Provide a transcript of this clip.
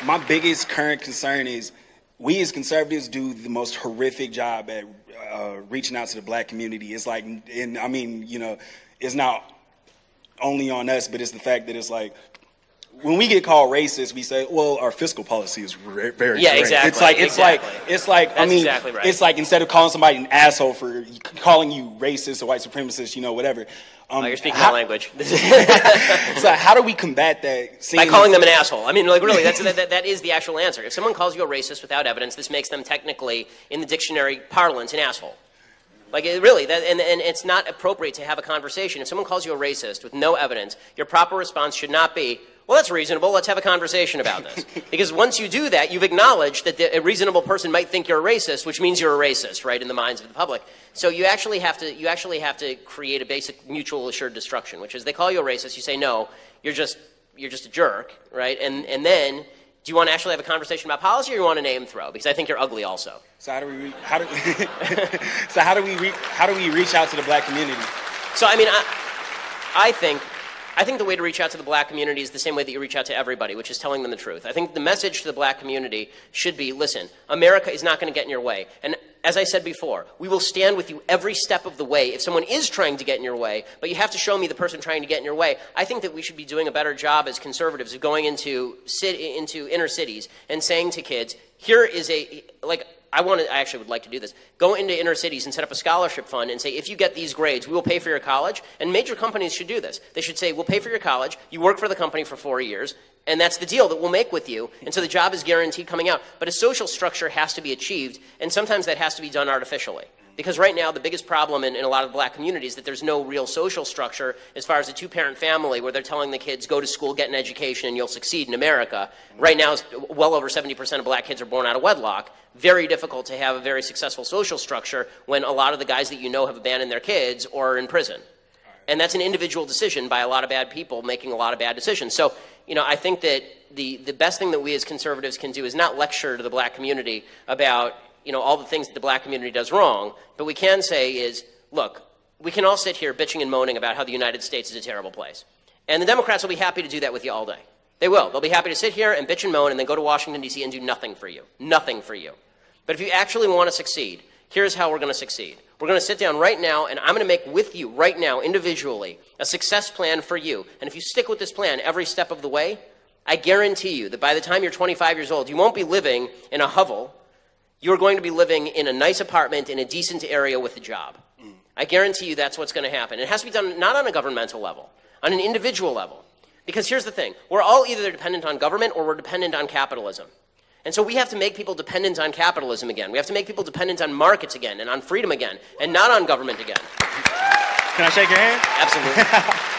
my biggest current concern is we as conservatives do the most horrific job at reaching out to the black community. It's like, and I mean, you know, it's not only on us, but it's the fact that it's like, when we get called racist, we say, "Well, our fiscal policy is very great." Exactly. It's like. That's I mean, exactly right. it's like instead of calling somebody an asshole for calling you racist or white supremacist, you know, whatever. You're speaking my language. So how do we combat that? By calling them an asshole. I mean, like, really, that is the actual answer. If someone calls you a racist without evidence, this makes them technically, in the dictionary parlance, an asshole. Like, really, and it's not appropriate to have a conversation. If someone calls you a racist with no evidence, your proper response should not be, well, that's reasonable, let's have a conversation about this. Because once you do that, you've acknowledged that a reasonable person might think you're a racist, which means you're a racist, right, in the minds of the public. So you actually have to create a basic mutual assured destruction, which is they call you a racist, you say, no, you're just a jerk, right? And then, do you want to actually have a conversation about policy, or you want to name throw? Because I think you're ugly also. So how do we reach out to the black community? So I mean, I think the way to reach out to the black community is the same way that you reach out to everybody, which is telling them the truth. I think the message to the black community should be, listen, America is not going to get in your way. And as I said before, we will stand with you every step of the way if someone is trying to get in your way, but you have to show me the person trying to get in your way. I think that we should be doing a better job as conservatives of going into inner cities and saying to kids, here is I actually would like to do this. Go into inner cities and set up a scholarship fund and say, if you get these grades, we will pay for your college. And major companies should do this. They should say, we'll pay for your college. You work for the company for 4 years. And that's the deal that we'll make with you. And so the job is guaranteed coming out. But a social structure has to be achieved. And sometimes that has to be done artificially. Because right now, the biggest problem in a lot of the black communities is that there's no real social structure as far as a two-parent family where they're telling the kids, go to school, get an education, and you'll succeed in America. Right now, well over 70% of black kids are born out of wedlock. Very difficult to have a very successful social structure when a lot of the guys that you know have abandoned their kids or are in prison. And that's an individual decision by a lot of bad people making a lot of bad decisions. So, you know, I think that the best thing that we as conservatives can do is not lecture to the black community about, you know, all the things that the black community does wrong, but we can say is, look, we can all sit here bitching and moaning about how the United States is a terrible place. And the Democrats will be happy to do that with you all day. They will. They'll be happy to sit here and bitch and moan and then go to Washington, D.C. and do nothing for you. Nothing for you. But if you actually want to succeed, here's how we're going to succeed. We're going to sit down right now, and I'm going to make with you right now, individually, a success plan for you. And if you stick with this plan every step of the way, I guarantee you that by the time you're 25 years old, you won't be living in a hovel. You're going to be living in a nice apartment in a decent area with a job. I guarantee you that's what's going to happen. It has to be done not on a governmental level, on an individual level. Because here's the thing. We're all either dependent on government or we're dependent on capitalism. And so we have to make people dependent on capitalism again. We have to make people dependent on markets again and on freedom again and not on government again. Can I shake your hand? Absolutely.